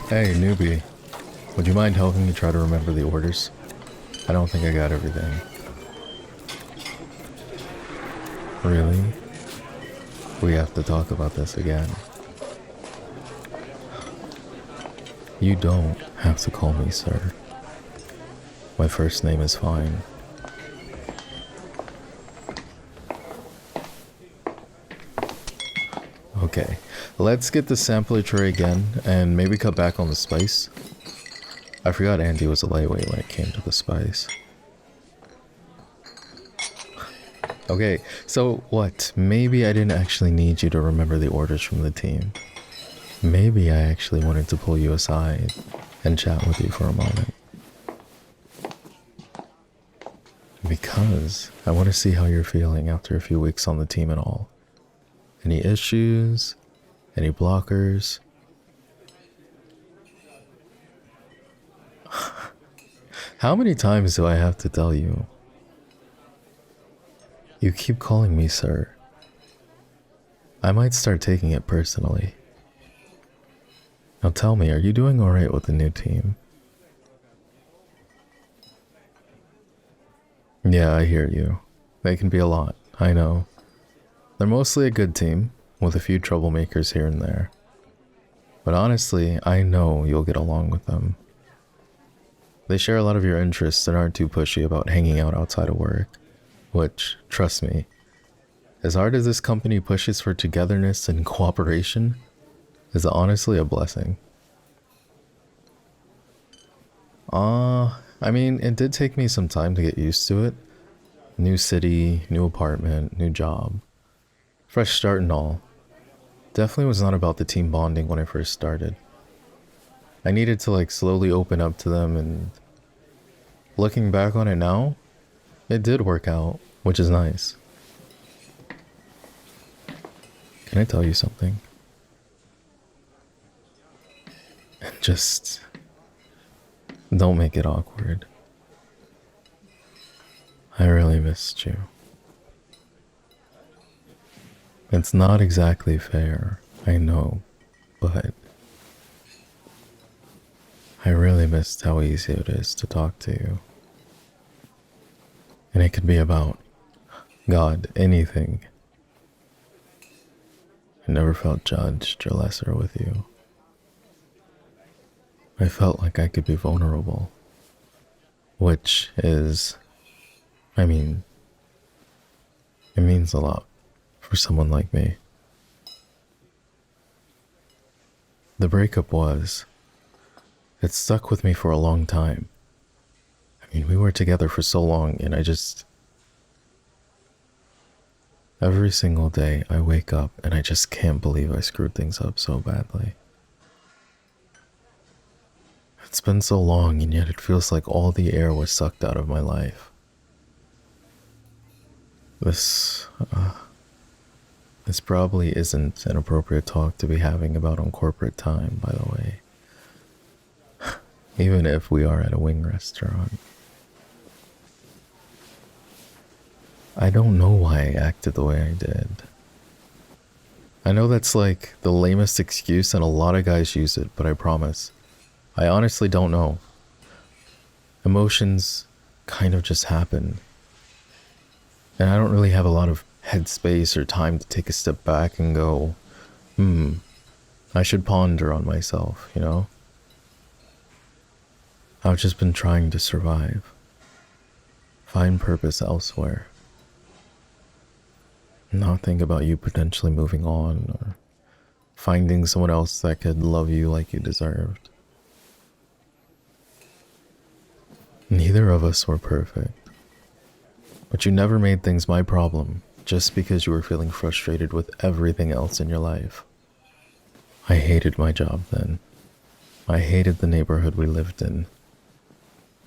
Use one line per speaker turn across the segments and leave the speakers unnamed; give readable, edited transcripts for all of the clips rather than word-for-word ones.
Hey, newbie. Would you mind helping me try to remember the orders? I don't think I got everything. Really? We have to talk about this again. You don't have to call me sir. My first name is fine. Okay, let's get the sampler tray again and maybe cut back on the spice. I forgot Andy was a lightweight when it came to the spice. Okay, so what? Maybe I didn't actually need you to remember the orders from the team. Maybe I actually wanted to pull you aside and chat with you for a moment. Because I want to see how you're feeling after a few weeks on the team and all. Any issues? Any blockers? How many times do I have to tell you? You keep calling me sir. I might start taking it personally. Now tell me, are you doing alright with the new team? Yeah, I hear you. They can be a lot, I know. They're mostly a good team, with a few troublemakers here and there. But honestly, I know you'll get along with them. They share a lot of your interests and aren't too pushy about hanging out outside of work. Which, trust me, as hard as this company pushes for togetherness and cooperation, is honestly a blessing. I mean, it did take me some time to get used to it. New city, new apartment, new job. Fresh start and all. Definitely was not about the team bonding when I first started. I needed to slowly open up to them, and looking back on it now, it did work out, which is nice. Can I tell you something? And just don't make it awkward. I really missed you. It's not exactly fair, I know, but I really missed how easy it is to talk to you. And it could be about, God, anything. I never felt judged or lesser with you. I felt like I could be vulnerable. Which is, I mean, it means a lot for someone like me. The breakup it stuck with me for a long time. I mean, we were together for so long, and every single day I wake up and I just can't believe I screwed things up so badly. It's been so long, and yet it feels like all the air was sucked out of my life. This probably isn't an appropriate talk to be having about on corporate time, by the way. Even if we are at a wing restaurant. I don't know why I acted the way I did. I know that's the lamest excuse and a lot of guys use it, but I promise, I honestly don't know. Emotions kind of just happen. And I don't really have a lot of headspace or time to take a step back and go, I should ponder on myself, you know? I've just been trying to survive. Find purpose elsewhere. Not think about you potentially moving on or finding someone else that could love you like you deserved. Neither of us were perfect. But you never made things my problem just because you were feeling frustrated with everything else in your life. I hated my job then. I hated the neighborhood we lived in.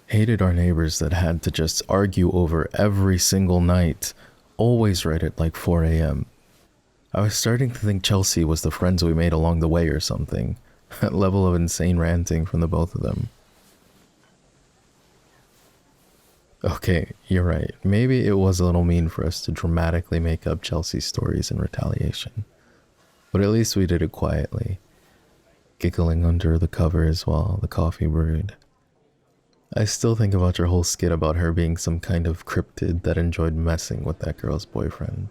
Hated our neighbors that had to just argue over every single night, always right at 4 a.m. I was starting to think Chelsea was the friends we made along the way or something. That level of insane ranting from the both of them. Okay, you're right. Maybe it was a little mean for us to dramatically make up Chelsea's stories in retaliation. But at least we did it quietly. giggling under the covers while the coffee brewed. I still think about your whole skit about her being some kind of cryptid that enjoyed messing with that girl's boyfriend.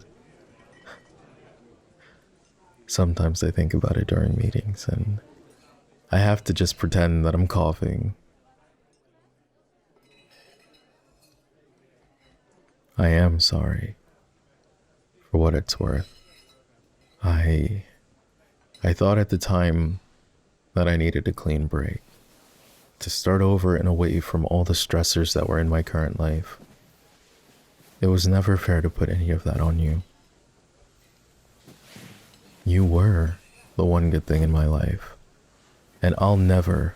Sometimes I think about it during meetings, and I have to just pretend that I'm coughing. I am sorry, for what it's worth. I thought at the time that I needed a clean break, to start over and away from all the stressors that were in my current life. It was never fair to put any of that on you. You were the one good thing in my life, and I'll never,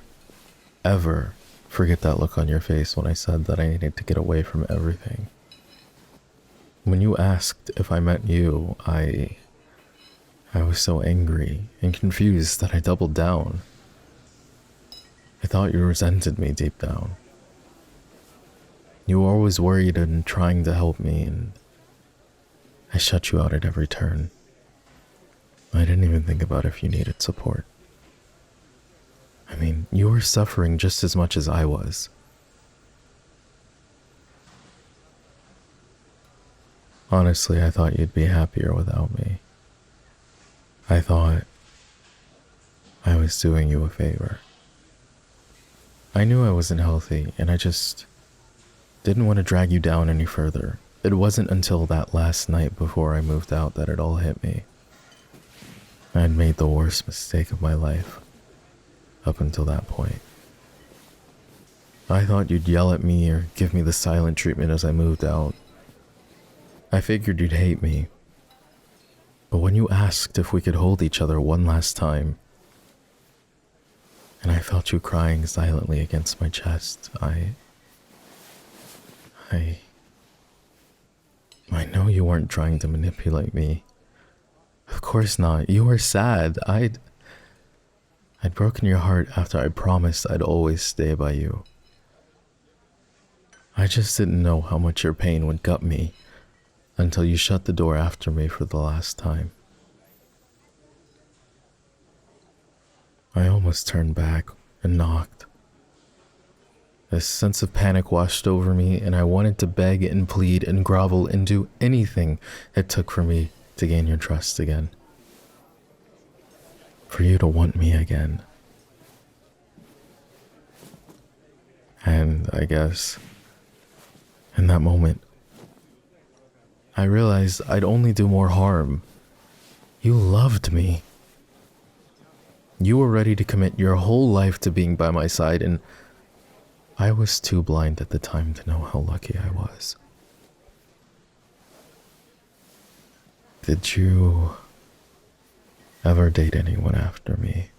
ever forget that look on your face when I said that I needed to get away from everything. When you asked if I meant you, I was so angry and confused that I doubled down. I thought you resented me deep down. You were always worried and trying to help me, and I shut you out at every turn. I didn't even think about if you needed support. I mean, you were suffering just as much as I was. Honestly, I thought you'd be happier without me. I thought I was doing you a favor. I knew I wasn't healthy, and I just didn't want to drag you down any further. It wasn't until that last night before I moved out that it all hit me. I had made the worst mistake of my life up until that point. I thought you'd yell at me or give me the silent treatment as I moved out. I figured you'd hate me. But when you asked if we could hold each other one last time, and I felt you crying silently against my chest, I know you weren't trying to manipulate me. Of course not. You were sad. I'd broken your heart after I promised I'd always stay by you. I just didn't know how much your pain would gut me until you shut the door after me for the last time. I almost turned back and knocked. A sense of panic washed over me, and I wanted to beg and plead and grovel and do anything it took for me to gain your trust again. For you to want me again. And I guess, in that moment, I realized I'd only do more harm. You loved me. You were ready to commit your whole life to being by my side, and I was too blind at the time to know how lucky I was. Did you ever date anyone after me?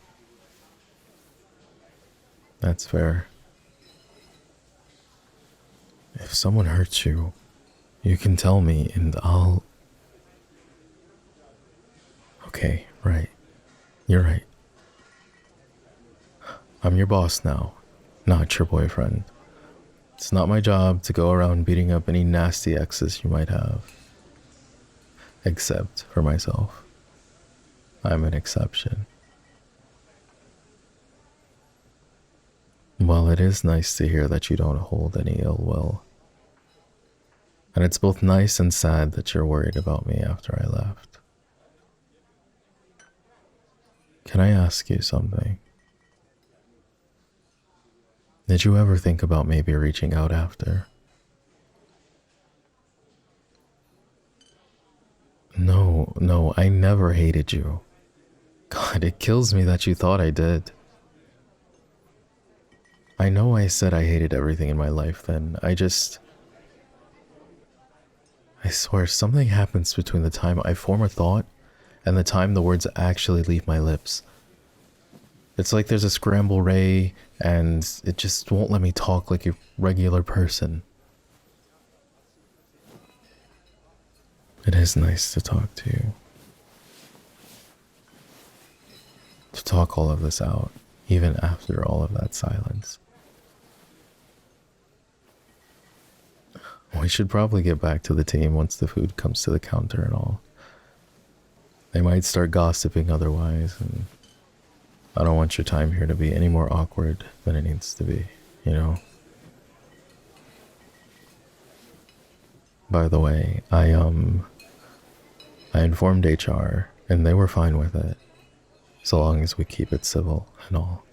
That's fair. If someone hurts you, you can tell me and I'll... Okay, right. You're right. I'm your boss now, not your boyfriend. It's not my job to go around beating up any nasty exes you might have. Except for myself. I'm an exception. Well, it is nice to hear that you don't hold any ill will. And it's both nice and sad that you're worried about me after I left. Can I ask you something? Did you ever think about maybe reaching out after? No, I never hated you. God, it kills me that you thought I did. I know I said I hated everything in my life then. I swear something happens between the time I form a thought and the time the words actually leave my lips. It's like there's a scramble ray and it just won't let me talk like a regular person. It is nice to talk to you. To talk all of this out, even after all of that silence. We should probably get back to the team once the food comes to the counter and all. They might start gossiping otherwise, and I don't want your time here to be any more awkward than it needs to be, you know? By the way, I informed HR and they were fine with it, so long as we keep it civil and all.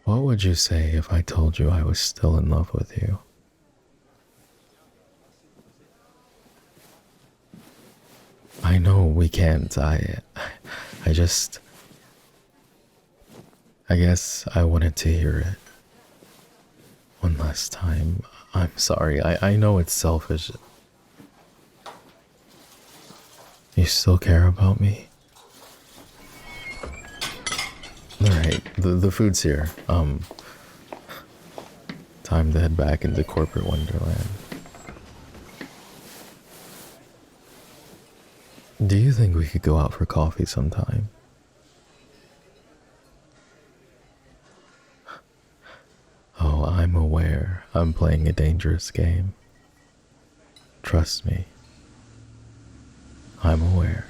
What would you say if I told you I was still in love with you? I know we can't, I just... I guess I wanted to hear it. One last time. I'm sorry, I know it's selfish. You still care about me? Alright, the food's here. Time to head back into corporate wonderland. Do you think we could go out for coffee sometime? Oh, I'm aware I'm playing a dangerous game. Trust me. I'm aware.